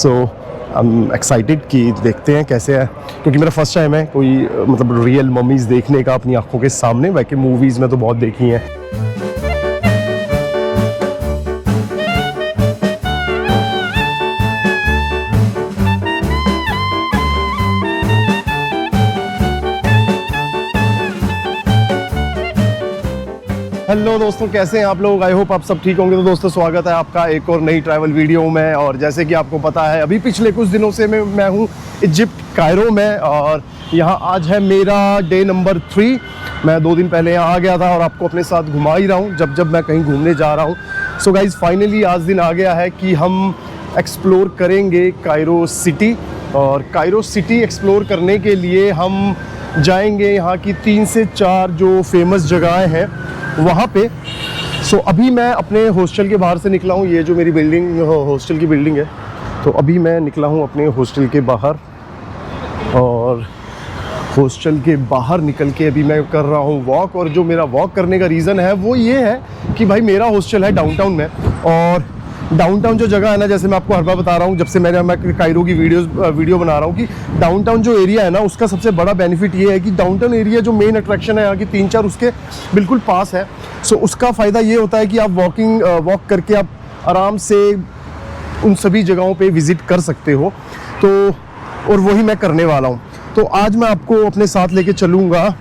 So I am excited कि देखते हैं कैसे है, क्योंकि मेरा फर्स्ट टाइम है कोई मतलब रियल मम्मीज़ देखने का अपनी आंखों के सामने। बाकी मूवीज़ में तो बहुत देखी हैं। हेलो दोस्तों, कैसे हैं आप लोग? आई होप आप सब ठीक होंगे। तो दोस्तों, स्वागत है आपका एक और नई ट्रैवल वीडियो में। और जैसे कि आपको पता है, अभी पिछले कुछ दिनों से मैं हूँ इजिप्ट कायरो में, और यहाँ आज है मेरा डे नंबर 3। मैं 2 दिन पहले यहाँ आ गया था और आपको अपने साथ घुमा ही रहा हूँ जब मैं कहीं घूमने जा रहा हूँ। सो गाइज, फाइनली आज दिन आ गया है कि हम एक्सप्लोर करेंगे कायरो सिटी। और कायरो सिटी एक्सप्लोर करने के लिए हम जाएंगे यहाँ की 3 से 4 जो फेमस जगहें हैं वहाँ पे। सो अभी मैं अपने हॉस्टल के बाहर से निकला हूँ। ये जो मेरी बिल्डिंग हॉस्टल की बिल्डिंग है, तो अभी मैं निकला हूँ अपने हॉस्टल के बाहर। और हॉस्टल के बाहर निकल के अभी मैं कर रहा हूँ वॉक। और जो मेरा वॉक करने का रीज़न है वो ये है कि भाई मेरा हॉस्टल है डाउनटाउन में। और डाउनटाउन जो जगह है ना, जैसे मैं आपको हर बार बता रहा हूँ जब से मैं कायरो की वीडियो बना रहा हूँ, कि डाउनटाउन जो एरिया है ना, उसका सबसे बड़ा बेनिफिट ये है कि डाउनटाउन एरिया जो मेन अट्रैक्शन है यहाँ की 3-4 उसके बिल्कुल पास है। सो उसका फ़ायदा ये होता है कि आप वॉक करके आप आराम से उन सभी जगहों पे विज़िट कर सकते हो। तो और वही मैं करने वाला हूँ। तो आज मैं आपको अपने साथ लेके चलूँगा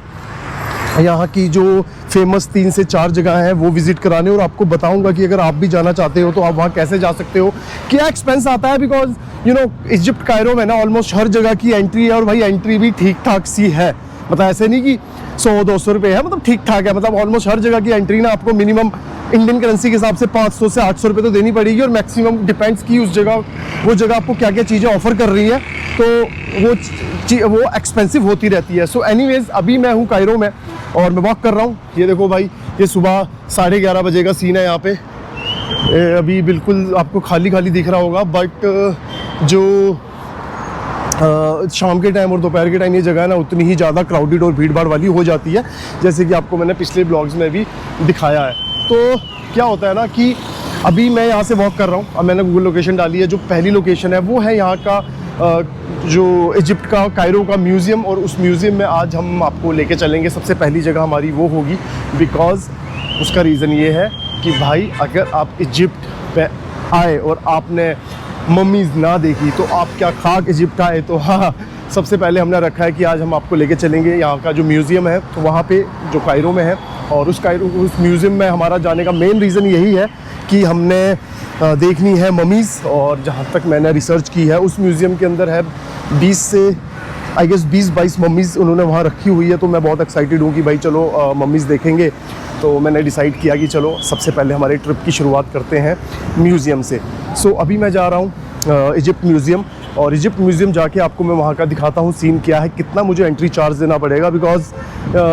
यहाँ की जो फेमस 3 से 4 जगह हैं वो विज़िट कराने, और आपको बताऊंगा कि अगर आप भी जाना चाहते हो तो आप वहाँ कैसे जा सकते हो, क्या एक्सपेंस आता है। बिकॉज इजिप्ट कायरो में ना ऑलमोस्ट हर जगह की एंट्री है, और भाई एंट्री भी ठीक ठाक सी है। मतलब ऐसे नहीं कि 100-200 रुपये है, मतलब ठीक ठाक है। मतलब ऑलमोस्ट हर जगह की एंट्री ना आपको मिनिमम इंडियन करेंसी के हिसाब से 500 से 800 रुपये तो देनी पड़ेगी। और मैक्सिमम डिपेंड्स कि वो जगह आपको क्या क्या चीज़ें ऑफर कर रही है, तो वो एक्सपेंसिव होती रहती है। सो एनीवेज, अभी मैं हूँ कायरो में और मैं वॉक कर रहा हूँ। ये देखो भाई, ये सुबह 11:30 बजे का सीन है यहाँ पे। अभी बिल्कुल आपको खाली खाली दिख रहा होगा, बट जो शाम के टाइम और दोपहर के टाइम ये जगह है ना, उतनी ही ज़्यादा क्राउडेड और भीड़ भाड़ वाली हो जाती है, जैसे कि आपको मैंने पिछले ब्लॉग्स में भी दिखाया है। तो क्या होता है ना कि अभी मैं यहाँ से वॉक कर रहा हूँ। अब मैंने गूगल लोकेशन डाली है। जो पहली लोकेशन है वो है यहाँ का जो इजिप्ट का कायरो का म्यूज़ियम, और उस म्यूज़ियम में आज हम आपको लेके चलेंगे। सबसे पहली जगह हमारी वो होगी, बिकॉज़ उसका रीज़न ये है कि भाई अगर आप इजिप्ट पे आए और आपने मम्मीज़ ना देखी तो आप क्या खाक इजिप्ट आए। तो हाँ, सबसे पहले हमने रखा है कि आज हम आपको लेके चलेंगे यहाँ का जो म्यूज़ियम है, तो वहाँ पे जो कायरो में है। और उस म्यूज़ियम में हमारा जाने का मेन रीज़न यही है कि हमने देखनी है मम्मीज़। और जहाँ तक मैंने रिसर्च की है, उस म्यूज़ियम के अंदर है 20 से आई गेस 20-22 मम्मीज़ उन्होंने वहाँ रखी हुई है। तो मैं बहुत एक्साइटेड हूँ कि भाई चलो मम्मीज़ देखेंगे। तो मैंने डिसाइड किया कि चलो सबसे पहले हमारे ट्रिप की शुरुआत करते हैं म्यूज़ियम से। सो अभी मैं जा रहा हूँ इजिप्ट म्यूज़ियम, और इजिप्ट म्यूज़ियम जाके आपको मैं वहाँ का दिखाता हूँ सीन क्या है, कितना मुझे एंट्री चार्ज देना पड़ेगा। बिकॉज़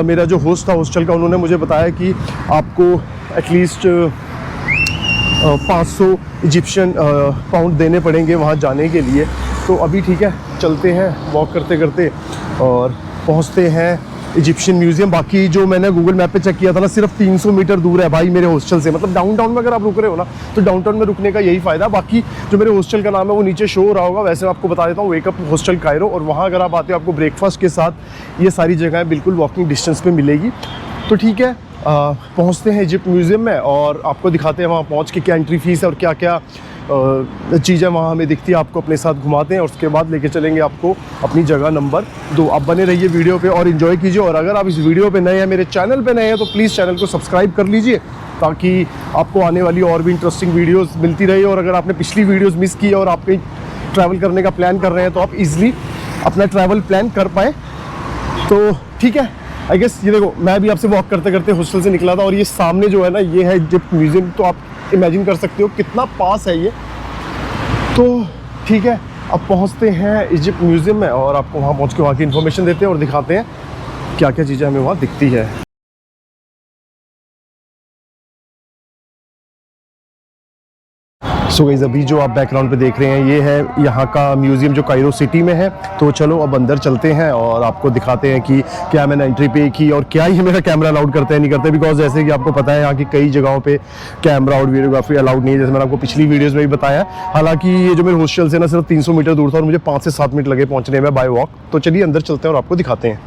मेरा जो होस्ट था हॉस्टल का, उन्होंने मुझे बताया कि आपको एटलीस्ट 500 इजिप्शियन पाउंड देने पड़ेंगे वहाँ जाने के लिए। तो अभी ठीक है, चलते हैं वॉक करते करते और पहुँचते हैं इजिप्शियन म्यूज़ियम। बाकी जो मैंने गूगल मैप पे चेक किया था ना, सिर्फ 300 मीटर दूर है भाई मेरे हॉस्टल से। मतलब डाउनटाउन में अगर आप रुक रहे हो ना, तो डाउनटाउन में रुकने का यही फ़ायदा। बाकी जो मेरे हॉस्टल का नाम है वो नीचे शो हो रहा होगा। वैसे मैं आपको बता देता हूँ, वेकअप हॉस्टल कायरो। और वहाँ अगर आप आते हो, आपको ब्रेकफास्ट के साथ ये सारी जगहें बिल्कुल वॉकिंग डिस्टेंस पे मिलेगी। तो ठीक है, पहुँचते हैं इजिप्ट म्यूज़ियम में और आपको दिखाते हैं वहाँ पहुँच के क्या एंट्री फ़ीस है और क्या क्या चीज़ें वहाँ हमें दिखती है। आपको अपने साथ घुमाते हैं और उसके बाद लेके चलेंगे आपको अपनी जगह नंबर 2। आप बने रहिए वीडियो पे और इन्जॉय कीजिए। और अगर आप इस वीडियो पे नए हैं, मेरे चैनल पे नए हैं, तो प्लीज़ चैनल को सब्सक्राइब कर लीजिए, ताकि आपको आने वाली और भी इंटरेस्टिंग वीडियोज़ मिलती रही। और अगर आपने पिछली वीडियोज़ मिस की और आप कहीं ट्रैवल करने का प्लान कर रहे हैं, तो आप ईज़िली अपना ट्रैवल प्लान कर पाएँ। तो ठीक है, आई गेस ये देखो, मैं भी आपसे वॉक करते करते हॉस्टल से निकला था, और ये सामने जो है ना, ये है इजिप्ट म्यूज़ियम। तो आप इमेजिन कर सकते हो कितना पास है ये। तो ठीक है, अब पहुंचते हैं इजिप्ट म्यूज़ियम में और आपको वहाँ पहुँच के वहाँ की इन्फॉर्मेशन देते हैं और दिखाते हैं क्या क्या चीज़ें हमें वहाँ दिखती है। सो गाइस अभी जो आप बैकग्राउंड पे देख रहे हैं ये है यहाँ का म्यूज़ियम जो कायरो सिटी में है। तो चलो अब अंदर चलते हैं और आपको दिखाते हैं कि क्या मैंने एंट्री पे की और क्या ये मेरा कैमरा अलाउड करते हैं नहीं करते, बिकॉज जैसे कि आपको पता है यहाँ की कई जगहों पे कैमरा और वीडियोग्राफी अलाउड नहीं है, जैसे मैंने आपको पिछली वीडियोज़ में भी बताया। हालांकि ये जो मेरे हॉस्टल से ना सिर्फ 300 मीटर दूर था और मुझे 5 से 7 मिनट लगे पहुँचने में बाय वॉक। तो चलिए अंदर चलते हैं और आपको दिखाते हैं।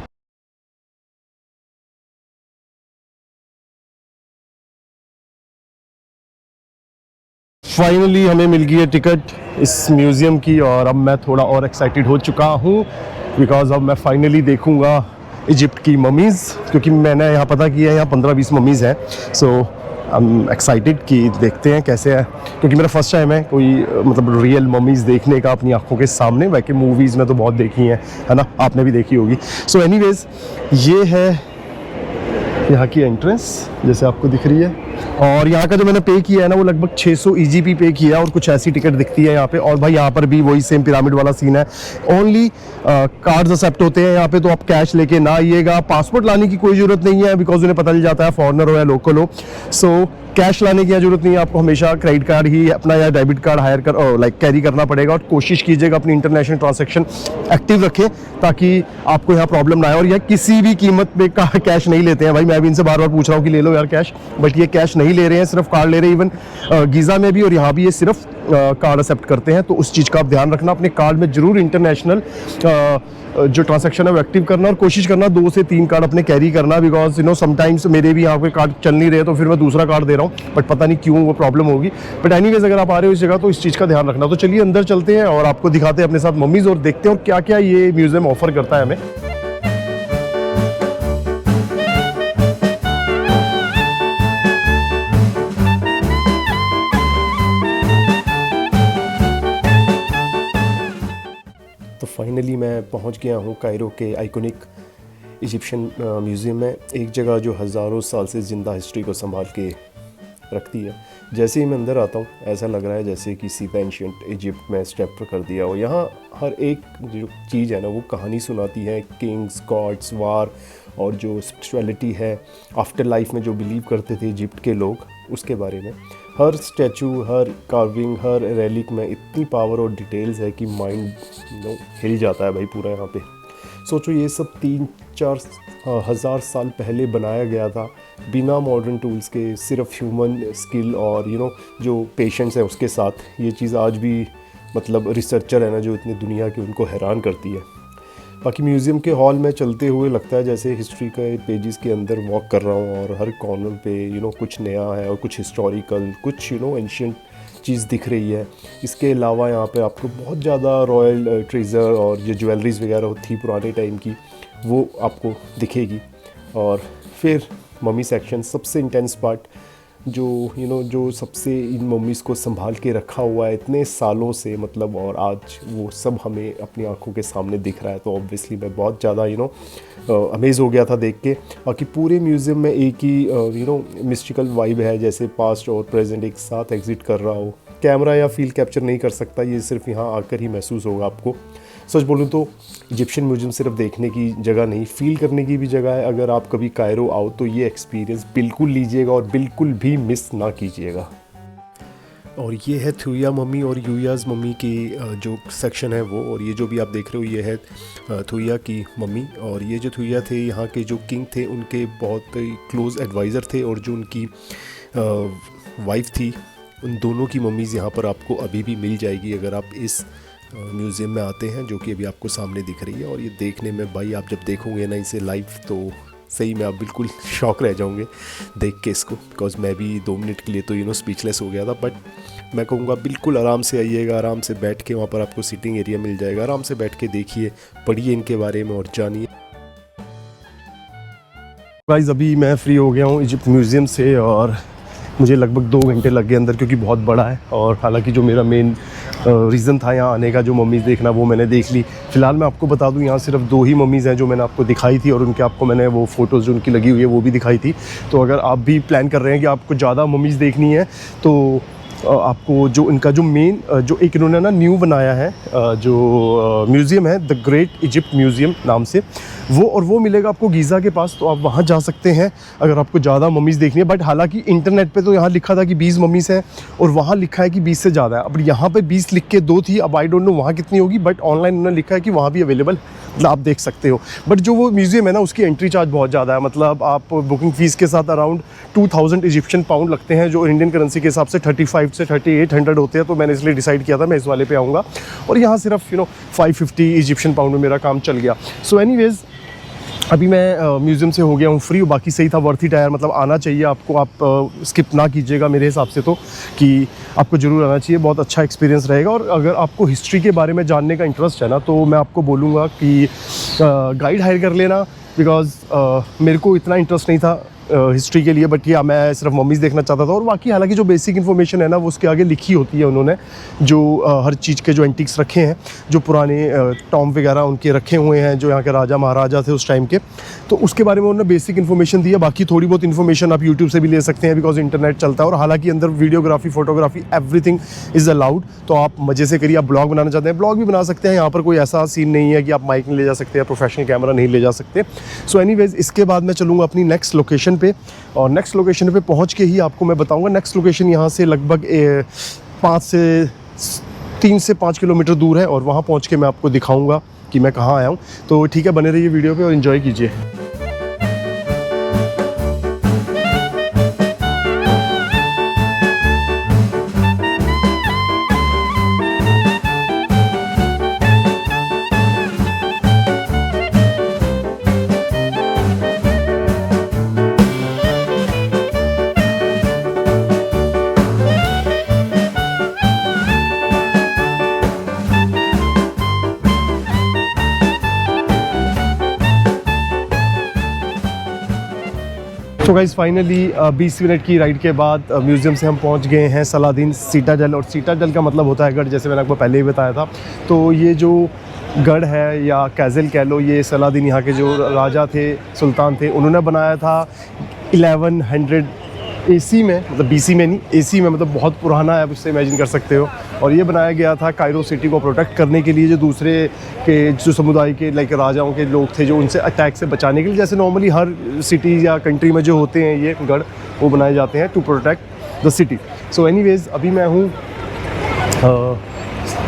फाइनली हमें मिल गई है टिकट इस म्यूज़ियम की और अब मैं थोड़ा और एक्साइटेड हो चुका हूँ, बिकॉज अब मैं फाइनली देखूँगा इजिप्ट की ममीज़, क्योंकि मैंने यहाँ पता किया है यहाँ 15-20 ममीज़ हैं। सो आई एम एक्साइटेड कि देखते हैं कैसे है, क्योंकि मेरा फर्स्ट टाइम है कोई मतलब रियल ममीज़ देखने का अपनी आंखों के सामने। बाकी मूवीज़ में तो बहुत देखी हैं, है ना, आपने भी देखी होगी। सो एनीवेज़ ये है यहाँ की एंट्रेंस जैसे आपको दिख रही है, और यहाँ का जो मैंने पे किया है ना वो लगभग 600 EGP पे किया है और कुछ ऐसी टिकट दिखती है यहाँ पे। और भाई यहाँ पर भी वही सेम पिरामिड वाला सीन है, ओनली कार्ड्स एक्सेप्ट होते हैं यहाँ पे, तो आप कैश लेके ना आइएगा। पासपोर्ट लाने की कोई ज़रूरत नहीं है, बिकॉज उन्हें पता चल जाता है फॉरनर हो या लोकल हो। सो कैश लाने की जरूरत नहीं है, आपको हमेशा क्रेडिट कार्ड ही अपना या डेबिट कार्ड हायर कर कैरी करना पड़ेगा। और कोशिश कीजिएगा अपनी इंटरनेशनल ट्रांजैक्शन एक्टिव रखें ताकि आपको यहाँ प्रॉब्लम ना आए। और यह किसी भी कीमत पे कैश नहीं लेते हैं भाई, मैं भी इनसे बार बार पूछ रहा हूँ कि ले लो यार कैश, बट ये कैश नहीं ले रहे हैं, सिर्फ कार्ड ले रहे हैं। इवन गीज़ा में भी और यहाँ भी ये सिर्फ कार्ड एक्सेप्ट करते हैं। तो उस चीज़ का आप ध्यान रखना, अपने कार्ड में जरूर इंटरनेशनल जो ट्रांजैक्शन है वो एक्टिव करना और कोशिश करना 2 से 3 कार्ड अपने कैरी करना, बिकॉज यू नो समटाइम्स मेरे भी यहाँ पे कार्ड चल नहीं रहे तो फिर मैं दूसरा कार्ड दे रहा हूँ, बट पता नहीं क्यों वो प्रॉब्लम होगी। बट एनीवेज अगर आप आ रहे हो इस जगह तो इस चीज़ का ध्यान रखना। तो चलिए अंदर चलते हैं और आपको दिखाते हैं अपने साथ मम्मीज़ और देखते हैं और क्या क्या ये म्यूज़ियम ऑफर करता है हमें। तो फाइनली मैं पहुंच गया हूं कायरो के आइकॉनिक इजिप्शियन म्यूज़ियम में, एक जगह जो हज़ारों साल से ज़िंदा हिस्ट्री को संभाल के रखती है। जैसे ही मैं अंदर आता हूं ऐसा लग रहा है जैसे किसी एंशिएंट इजिप्ट में स्टेप कर दिया हो। यहाँ हर एक जो चीज़ है ना वो कहानी सुनाती है, किंग्स, गॉड्स, वार और जो स्पिरिचुअलिटी है, आफ्टर लाइफ में जो बिलीव करते थे इजिप्ट के लोग, उसके बारे में। हर स्टैचू, हर कार्विंग, हर रेलिक में इतनी पावर और डिटेल्स है कि माइंड हिल जाता है भाई पूरा। यहाँ पे सोचो ये सब 3-4 हज़ार साल पहले बनाया गया था बिना मॉडर्न टूल्स के, सिर्फ ह्यूमन स्किल और जो पेशेंस है उसके साथ। ये चीज़ आज भी मतलब रिसर्चर है ना जो इतनी दुनिया की, उनको हैरान करती है। बाकी म्यूज़ियम के हॉल में चलते हुए लगता है जैसे हिस्ट्री के पेजेस के अंदर वॉक कर रहा हूँ और हर कॉर्नर पे कुछ नया है और कुछ हिस्टोरिकल, कुछ एंशिएंट चीज़ दिख रही है। इसके अलावा यहाँ पे आपको बहुत ज़्यादा रॉयल ट्रेजर और जो ज्वेलरीज वगैरह थी पुराने टाइम की वो आपको दिखेगी। और फिर मम्मी सेक्शन, सबसे इंटेंस पार्ट, जो सबसे इन मम्मीज़ को संभाल के रखा हुआ है इतने सालों से, मतलब, और आज वो सब हमें अपनी आंखों के सामने दिख रहा है। तो ऑब्वियसली मैं बहुत ज़्यादा अमेज़ हो गया था देख के। बाकी पूरे म्यूज़ियम में एक ही मिस्टिकल वाइब है, जैसे पास्ट और प्रेजेंट एक साथ एग्जिट कर रहा हो। कैमरा या फील कैप्चर नहीं कर सकता, ये सिर्फ यहाँ आकर ही महसूस होगा आपको। सच बोलूँ तो इजिप्शियन म्यूज़ियम सिर्फ देखने की जगह नहीं, फील करने की भी जगह है। अगर आप कभी कायरो आओ तो ये एक्सपीरियंस बिल्कुल लीजिएगा और बिल्कुल भी मिस ना कीजिएगा। और ये है थुया मम्मी और यूयाज़ मम्मी की जो सेक्शन है वो, और ये जो भी आप देख रहे हो ये है थुया की मम्मी। और ये जो थुया थे यहाँ के जो किंग थे उनके बहुत क्लोज़ एडवाइज़र थे, और जो उनकी वाइफ थी, उन दोनों की मम्मीज़ यहाँ पर आपको अभी भी मिल जाएगी अगर आप इस म्यूज़ियम में आते हैं, जो कि अभी आपको सामने दिख रही है। और ये देखने में भाई आप जब देखोगे ना इसे लाइव तो सही में आप बिल्कुल शॉक रह जाओगे देख के इसको, बिकॉज मैं भी 2 मिनट के लिए तो स्पीचलेस हो गया था। बट मैं कहूँगा बिल्कुल आराम से आइएगा, आराम से बैठ के, वहाँ पर आपको सीटिंग एरिया मिल जाएगा, आराम से बैठ के देखिए, पढ़िए इनके बारे में और जानिए। गाइस अभी मैं फ्री हो गया हूँ इजिप्ट म्यूज़ियम से और मुझे लगभग 2 घंटे लग गए अंदर, क्योंकि बहुत बड़ा है। और हालांकि जो मेरा मेन रीज़न था यहाँ आने का, जो मम्मीज़ देखना, वो मैंने देख ली। फ़िलहाल मैं आपको बता दूँ यहाँ सिर्फ 2 ही मम्मीज़ हैं जो मैंने आपको दिखाई थी, और उनके आपको मैंने वो फ़ोटोज़ जो उनकी लगी हुई है वो भी दिखाई थी। तो अगर आप भी प्लान कर रहे हैं कि आपको ज़्यादा मम्मीज़ देखनी है तो आपको जो इनका जो मेन जो एक इन्होंने ना न्यू बनाया है जो म्यूज़ियम है, द ग्रेट इजिप्ट म्यूज़ियम नाम से, वो, और वो मिलेगा आपको गीज़ा के पास, तो आप वहाँ जा सकते हैं अगर आपको ज़्यादा मम्मीज़ देखनी है। बट हालांकि इंटरनेट पे तो यहाँ लिखा था कि 20 मम्मीज़ हैं और वहाँ लिखा है कि 20 से ज़्यादा है। अब यहाँ पे 20 लिख के 2 थी, अब आई डोंट नो वहाँ कितनी होगी, बट ऑनलाइन उन्होंने लिखा है कि वहाँ भी अवेलेबल, मतलब आप देख सकते हो। बट जो वो म्यूज़ियम है ना, उसकी एंट्री चार्ज बहुत ज़्यादा है, मतलब आप बुकिंग फ़ीस के साथ अराउंड 2000 इजिप्शियन पाउंड लगते हैं, जो इंडियन करेंसी के हिसाब से 35 से 3800 होते हैं। तो मैंने इसलिए डिसाइड किया था मैं इस वाले पे आऊँगा, और यहाँ सिर्फ 550 इजिप्शियन पाउंड में मेरा काम चल गया। सो एनीवेज़ अभी मैं म्यूज़ियम से हो गया हूँ फ्री, बाकी सही था, वर्थ इट है यार, मतलब आना चाहिए आपको, आप स्किप ना कीजिएगा मेरे हिसाब से, तो कि आपको ज़रूर आना चाहिए, बहुत अच्छा एक्सपीरियंस रहेगा। और अगर आपको हिस्ट्री के बारे में जानने का इंटरेस्ट है ना, तो मैं आपको बोलूँगा कि गाइड हायर कर लेना, बिकॉज़ मेरे को इतना इंटरेस्ट नहीं था हिस्ट्री के लिए, बट या मैं सिर्फ मम्मीज़ देखना चाहता था। और बाकी हालांकि जो बेसिक इन्फॉर्मेशन है ना, वो उसके आगे लिखी होती है उन्होंने, जो हर चीज़ के जो एंटिक्स रखे हैं, जो पुराने टॉम वगैरह उनके रखे हुए हैं, जो यहाँ के राजा महाराजा थे उस टाइम के, तो उसके बारे में उन्होंने बेसिक इन्फॉर्मेशन दी है। बाकी थोड़ी बहुत इन्फॉर्मेशन आप यूट्यूब से भी ले सकते हैं, बिकॉज इंटरनेट चलता है। और हालांकि अंदर videography, photography, everything is allowed, तो आप मज़े से करिए। आप ब्लॉग बनाना चाहते हैं, ब्लॉग भी बना सकते हैं, यहाँ पर कोई ऐसा सीन नहीं है कि आप माइक नहीं ले जा सकते या प्रोफेशनल कैमरा नहीं ले जा सकते। सो एनीवेज़ इसके बाद मैं चलूँगा अपनी नेक्स्ट लोकेशन पे, और नेक्स्ट लोकेशन पे पहुंच के ही आपको मैं बताऊंगा। नेक्स्ट लोकेशन यहाँ से लगभग 3 से 5 किलोमीटर दूर है, और वहाँ पहुँच के मैं आपको दिखाऊंगा कि मैं कहाँ आया हूँ। तो ठीक है, बने रहिए वीडियो पे और एंजॉय कीजिए। तो गाइस फाइनली 20 मिनट की राइड के बाद म्यूज़ियम से हम पहुंच गए हैं सलादीन सीटाडेल। और सीटाडेल का मतलब होता है गढ़, जैसे मैंने आपको पहले ही बताया था। तो ये जो गढ़ है या कैज़ल कह लो, ये सलादीन यहाँ के जो राजा थे, सुल्तान थे, उन्होंने बनाया था 1100 AC में, मतलब BC में नहीं, AC में, मतलब बहुत पुराना है, आप उससे इमेजिन कर सकते हो। और ये बनाया गया था कायरो सिटी को प्रोटेक्ट करने के लिए, जो दूसरे के जो समुदाय के लाइक राजाओं के लोग थे, जो उनसे अटैक से बचाने के लिए, जैसे नॉर्मली हर सिटी या कंट्री में जो होते हैं ये गढ़, वो बनाए जाते हैं to protect the city. So anyways अभी मैं हूँ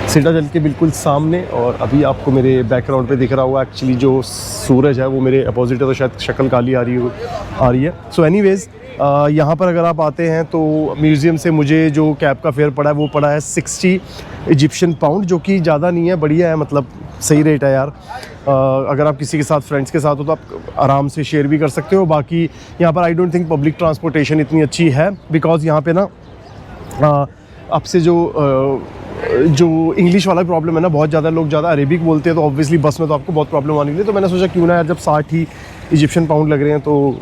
सीटाडेल के बिल्कुल सामने, और अभी आपको मेरे बैकग्राउंड पे दिख रहा होगा एक्चुअली जो सूरज है वो मेरे अपोजिट है, तो शायद शक्ल काली आ रही है। सो एनीवेज़ यहाँ पर अगर आप आते हैं तो म्यूज़ियम से मुझे जो कैब का फेयर पड़ा है वो पड़ा है 60 इजिप्शियन पाउंड, जो कि ज़्यादा नहीं है, बढ़िया है, मतलब सही रेट है यार। अगर आप किसी के साथ, फ्रेंड्स के साथ हो, तो आप आराम से शेयर भी कर सकते हो। बाकी यहाँ पर I don't think public transportation इतनी अच्छी है, बिकॉज़ यहाँ पे ना आपसे जो इंग्लिश वाला प्रॉब्लम है ना, बहुत ज़्यादा लोग ज़्यादा अरेबिक बोलते हैं, तो ऑब्वियसली बस में तो आपको बहुत प्रॉब्लम आने वाली है। तो मैंने सोचा क्यों ना यार, जब 60 ही इजिप्शियन पाउंड लग रहे हैं तो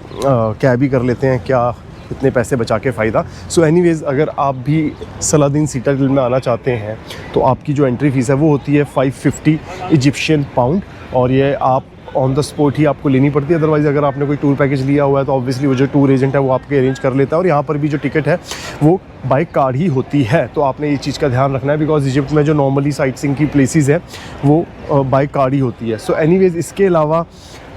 कैब ही कर लेते हैं, क्या इतने पैसे बचा के फ़ायदा। सो एनीवेज़ अगर आप भी सलादीन सीटाडेल में आना चाहते हैं तो आपकी जो एंट्री फ़ीस है वो होती है 550 इजिप्शियन पाउंड, और ये आप ऑन द स्पॉट ही आपको लेनी पड़ती है। अदरवाइज़ अगर आपने कोई टूर पैकेज लिया हुआ है तो ऑब्वियसली वो जो टूर एजेंट है वो आपके अरेंज कर लेता है। और यहाँ पर भी जो टिकट है वो बाय कार्ड ही होती है, तो आपने ये चीज़ का ध्यान रखना है, बिकॉज इजिप्ट में जो नॉर्मली साइट सीइंग की प्लेसेस है वो बाय कार्ड ही होती है। सो एनीवेज़ इसके अलावा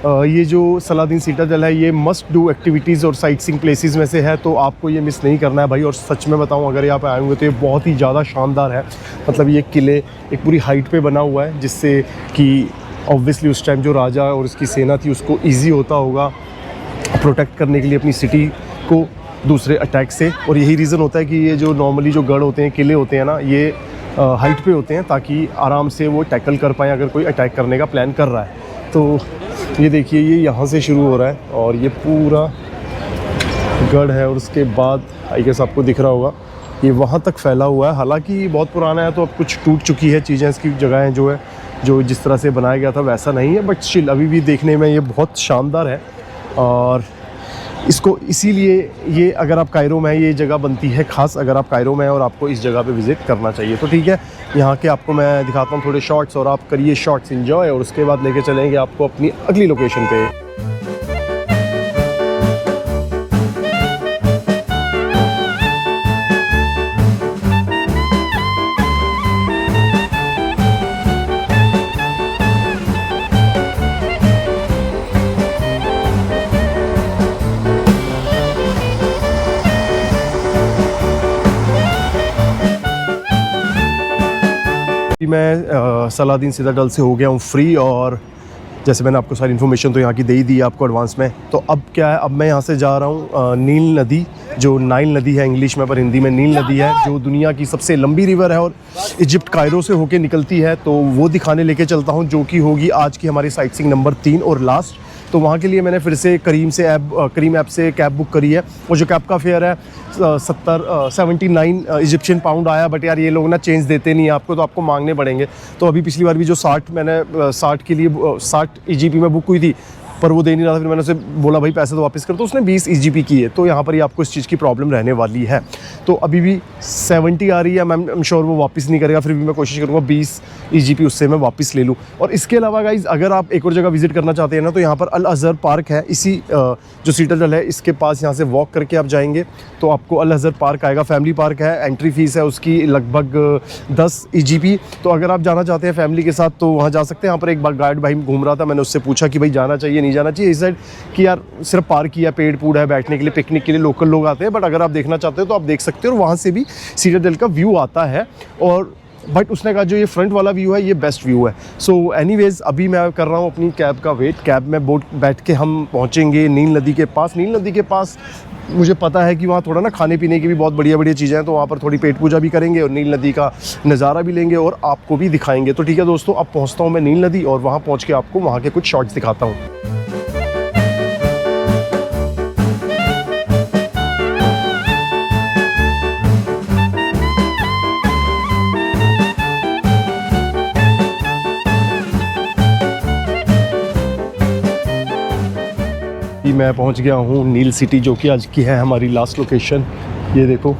ये जो सलादीन सीटाडेल है ये मस्ट डू एक्टिविटीज़ और साइट सीइंग प्लेसेस में से है, तो आपको ये मिस नहीं करना है भाई। और सच में बताऊं, अगर यहाँ पे आए होंगे तो ये बहुत ही ज़्यादा शानदार है। मतलब ये किले एक पूरी हाइट पे बना हुआ है, जिससे कि ऑब्वियसली उस टाइम जो राजा और उसकी सेना थी उसको ईजी होता होगा प्रोटेक्ट करने के लिए अपनी सिटी को दूसरे अटैक से। और यही रीज़न होता है कि ये जो नॉर्मली जो गढ़ होते हैं, किले होते हैं ना, ये हाइट पे होते हैं ताकि आराम से वो टैकल कर पाएँ अगर कोई अटैक करने का प्लान कर रहा है। तो ये देखिए, ये यहाँ से शुरू हो रहा है और ये पूरा गढ़ है, और उसके बाद आई गेस आपको दिख रहा होगा ये वहाँ तक फैला हुआ है। हालांकि बहुत पुराना है तो अब कुछ टूट चुकी है चीज़ें, इसकी जगहें जो है, जो जिस तरह से बनाया गया था वैसा नहीं है, बट स्टिल अभी भी देखने में ये बहुत शानदार है। और इसको इसीलिए ये अगर आप कायरो में हैं, ये जगह बनती है ख़ास अगर आप कायरो में हैं और आपको इस जगह पे विज़िट करना चाहिए। तो ठीक है, यहाँ के आपको मैं दिखाता हूँ थोड़े शॉट्स, और आप करिए शॉट्स एंजॉय, और उसके बाद लेके चलेंगे आपको अपनी अगली लोकेशन पे। सलादीन सिटाडेल से हो गया हूँ फ्री। और जैसे मैंने आपको सारी इन्फॉर्मेशन तो यहाँ की दे ही दी है आपको एडवांस में। तो अब क्या है, अब मैं यहाँ से जा रहा हूँ नील नदी, जो नाइल नदी है इंग्लिश में, पर हिंदी में नील नदी है, जो दुनिया की सबसे लंबी रिवर है और इजिप्ट कायरो से होके निकलती है। तो वो दिखाने लेके चलता हूँ, जो कि होगी आज की हमारी साइट सीइंग नंबर 3 और लास्ट। तो वहाँ के लिए मैंने फिर से करीम ऐप से कैब बुक करी है। वो जो कैब का फेयर है 79 इजिप्शियन पाउंड आया, बट यार ये लोग ना चेंज देते नहीं है आपको, तो आपको मांगने पड़ेंगे। तो अभी पिछली बार भी जो 60 मैंने 60 के लिए 60 EGP में बुक हुई थी, पर वो दे नहीं रहा था। फिर मैंने उसे बोला भाई पैसे तो वापस कर, तो उसने 20 EGP की है। तो यहाँ पर ही आपको इस चीज़ की प्रॉब्लम रहने वाली है। तो अभी भी 70 आ रही है, मैं एम श्योर वो वापस नहीं करेगा। फिर भी मैं कोशिश करूँगा 20 EGP उससे मैं वापस ले लूँ। और इसके अलावा गाइज, अगर आप एक और जगह विजिट करना चाहते हैं ना, तो यहाँ पर अल अज़हर पार्क है, इसी जो सिटाडेल है इसके पास। यहाँ से वॉक करके आप जाएंगे तो आपको अल अज़हर पार्क आएगा। फैमिली पार्क है, एंट्री फीस है उसकी लगभग 10 EGP। तो अगर आप जाना चाहते हैं फैमिली के साथ तो वहाँ जा सकते हैं। यहाँ पर एक बार गाइड भाई घूम रहा था, मैंने उससे पूछा कि भाई जाना चाहिए नहीं जाना चाहिए। इस साइड कि यार सिर्फ पार्क ही है, पेड़ पूड़ है, बैठने के लिए, पिकनिक के लिए लोकल लोग आते हैं, बट अगर आप देखना चाहते हो तो आप देख सकते हो। और वहाँ से भी सिटाडेल का व्यू आता है। और बट उसने कहा जो ये फ्रंट वाला व्यू है ये बेस्ट व्यू है। सो एनीवेज अभी मैं कर रहा हूँ अपनी कैब का वेट। कैब में बोट बैठ के हम पहुँचेंगे नील नदी के पास। नील नदी के पास मुझे पता है कि वहाँ थोड़ा ना खाने पीने की भी बहुत बढ़िया बढ़िया चीज़ें हैं, तो वहाँ पर थोड़ी पेट पूजा भी करेंगे और नील नदी का नज़ारा भी लेंगे और आपको भी दिखाएंगे। तो ठीक है दोस्तों, अब पहुँचता हूँ मैं नील नदी और वहाँ पहुँच के आपको वहाँ के कुछ शॉट्स दिखाता हूँ। मैं पहुंच गया हूं नील सिटी, जो कि आज की है हमारी लास्ट लोकेशन। ये देखो,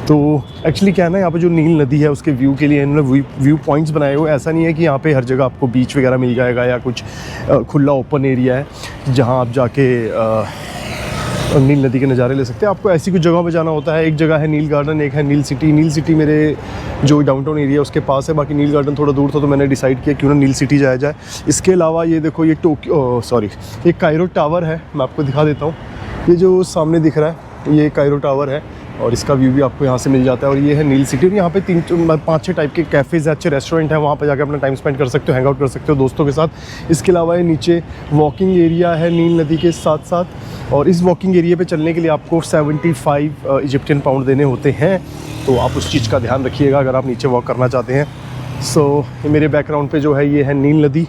तो एक्चुअली क्या है ना, यहाँ पे जो नील नदी है उसके व्यू के लिए इन्होंने व्यू पॉइंट्स बनाए हुए। ऐसा नहीं है कि यहाँ पे हर जगह आपको बीच वगैरह मिल जाएगा या कुछ खुला ओपन एरिया है जहाँ आप जाके नील नदी के नज़ारे ले सकते हैं। आपको ऐसी कुछ जगहों पे जाना होता है। एक जगह है नील गार्डन, एक है नील सिटी। नील सिटी मेरे जो डाउनटाउन एरिया उसके पास है, बाकी नील गार्डन थोड़ा दूर था, तो मैंने डिसाइड किया क्यों ना नील सिटी जाया जाए। इसके अलावा ये देखो, ये ये कायरो टावर है, मैं आपको दिखा देता हूँ। ये जो सामने दिख रहा है ये कायरो टावर है और इसका व्यू भी आपको यहाँ से मिल जाता है। और ये है नील सिटी। और यहाँ पे 5-6 टाइप के कैफ़ेज़ है, अच्छे रेस्टोरेंट है, वहाँ पे जाकर अपना टाइम स्पेंड कर सकते हो, हैंग आउट कर सकते हो दोस्तों के साथ। इसके अलावा ये नीचे वॉकिंग एरिया है नील नदी के साथ साथ। और इस वॉकिंग एरिया पे चलने के लिए आपको 75 इजिप्शियन पाउंड देने होते हैं। तो आप उस चीज़ का ध्यान रखिएगा अगर आप नीचे वॉक करना चाहते हैं। सो मेरे बैकग्राउंड पे जो है ये है नील नदी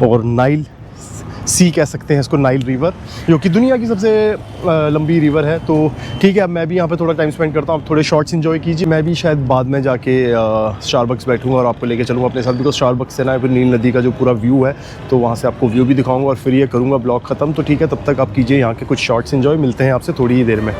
और नाइल सी कह सकते हैं इसको, नाइल रिवर, जो कि दुनिया की सबसे लंबी रिवर है। तो ठीक है, अब मैं भी यहाँ पे थोड़ा टाइम स्पेंड करता हूँ, आप थोड़े शॉर्ट्स एंजॉय कीजिए। मैं भी शायद बाद में जाके स्टारबक्स बैठूँगा और आपको लेके चलूँगा अपने साथ, बिकॉज स्टारबक्स से ना फिर नील नदी का जो पूरा व्यू है तो वहाँ से आपको व्यू भी दिखाऊँगा और फिर ये करूँगा ब्लॉग ख़त्म। तो ठीक है, तब तक आप कीजिए यहाँ के कुछ शॉर्ट्स एंजॉय। मिलते हैं आपसे थोड़ी ही देर में।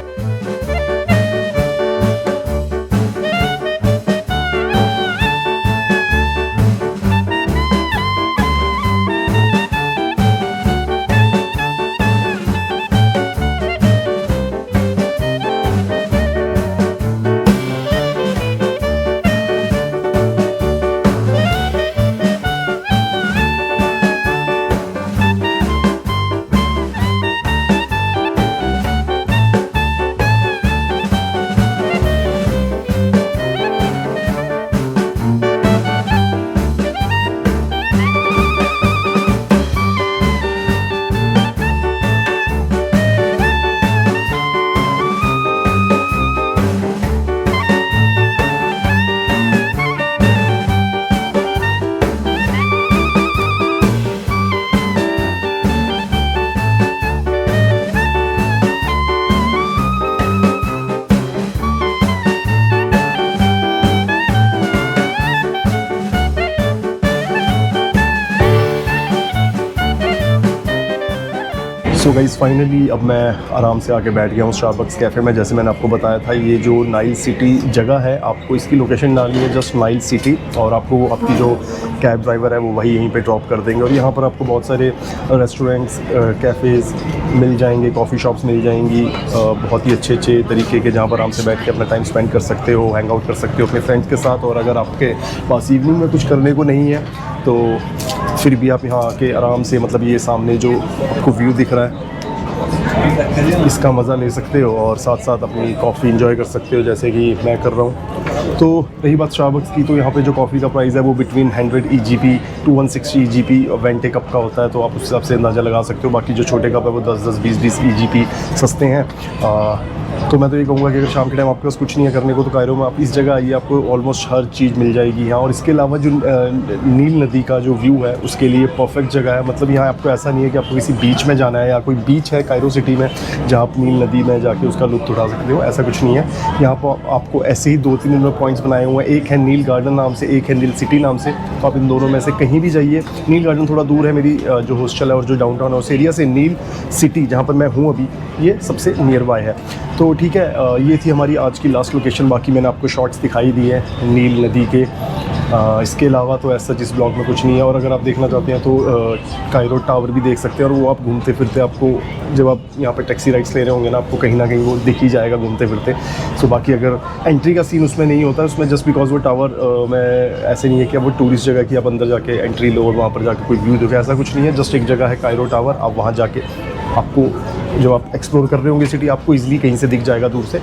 सो गाइस फाइनली अब मैं आराम से आके बैठ गया हूँ स्टारबक्स कैफ़े में। जैसे मैंने आपको बताया था, ये जो नाइल सिटी जगह है, आपको इसकी लोकेशन डालनी है जस्ट नाइल सिटी, और आपको आपकी जो कैब ड्राइवर है वो वही यहीं पे ड्रॉप कर देंगे। और यहाँ पर आपको बहुत सारे रेस्टोरेंट्स, कैफ़ेज़ मिल जाएंगे, कॉफ़ी शॉप्स मिल जाएंगी, बहुत ही अच्छे अच्छे तरीके के, जहाँ पर आराम से बैठ के अपना टाइम स्पेंड कर सकते हो, हैंग आउट कर सकते हो अपने फ्रेंड्स के साथ। और अगर आपके पास इवनिंग में कुछ करने को नहीं है तो फिर भी आप यहाँ आके आराम से, मतलब ये सामने जो आपको व्यू दिख रहा है इसका मज़ा ले सकते हो और साथ साथ अपनी कॉफ़ी एंजॉय कर सकते हो, जैसे कि मैं कर रहा हूँ। तो रही बात स्टारबक्स की, तो यहाँ पे जो कॉफ़ी का प्राइस है वो between 100 EGP to 160 EGP venti cup का होता है, तो आप उस हिसाब से अंदाज़ा लगा सकते हो। बाकी जो छोटे कप है वो 10-10 20-20 EGP सस्ते हैं। तो मैं तो ये कहूँगा कि अगर शाम के टाइम आपके पास कुछ नहीं है करने को, तो कायरो में आप इस जगह आइए, आपको ऑलमोस्ट हर चीज़ मिल जाएगी यहाँ। और इसके अलावा जो नील नदी का जो व्यू है उसके लिए परफेक्ट जगह है। मतलब यहाँ आपको ऐसा नहीं है कि आपको किसी बीच में जाना है, या कोई बीच है कायरो सिटी में जहाँ आप नील नदी में जाके उसका लुत्फ़ उठा सकते हो, ऐसा कुछ नहीं है। यहाँ पर आपको ऐसे ही 2-3 इनमें पॉइंट्स बनाए हुए हैं, एक है नील गार्डन नाम से, एक है नील सिटी नाम से। तो आप इन दोनों में से कहीं भी जाइए। नील गार्डन थोड़ा दूर है मेरी जो हॉस्टल है और जो डाउनटाउन है उस एरिया से। नील सिटी जहाँ पर मैं हूँ अभी, ये सबसे नियर बाय है। तो ठीक है, ये थी हमारी आज की लास्ट लोकेशन। बाकी मैंने आपको शॉट्स दिखाई दिए नील नदी के। इसके अलावा तो ऐसा जिस ब्लॉग में कुछ नहीं है। और अगर आप देखना चाहते हैं तो कायरो टावर भी देख सकते हैं, और वो आप घूमते फिरते आपको, जब आप यहाँ पे टैक्सी राइड्स ले रहे होंगे ना, आपको कहीं ना कहीं वो दिख ही जाएगा घूमते फिरते। सो बाकी अगर एंट्री का सीन उसमें नहीं होता है, उसमें जस्ट बिकॉज वो टावर में ऐसे नहीं है कि अब वो टूरिस्ट जगह की आप अंदर जाके एंट्री लो और वहाँ पर जाके कोई व्यू देखो, ऐसा कुछ नहीं है। जस्ट एक जगह है कायरो टावर, आप वहाँ जाके आपको जो आप एक्सप्लोर कर रहे होंगे सिटी, आपको इजीली कहीं से दिख जाएगा दूर से।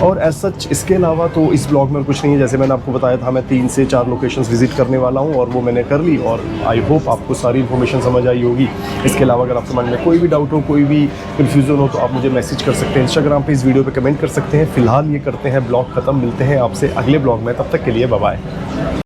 और एज सच इसके अलावा तो इस ब्लॉग में कुछ नहीं है। जैसे मैंने आपको बताया था, मैं 3 से 4 लोकेशंस विजिट करने वाला हूँ और वो मैंने कर ली, और आई होप आपको सारी इन्फॉर्मेशन समझ आई होगी। इसके अलावा अगर आपके मन में कोई भी डाउट हो, कोई भी कन्फ्यूज़न हो, तो आप मुझे मैसेज कर सकते हैं इंस्टाग्राम पे, इस वीडियो पे कमेंट कर सकते हैं। फिलहाल ये करते हैं ब्लॉग ख़त्म, मिलते हैं आपसे अगले ब्लॉग में, तब तक के लिए बाय बाय।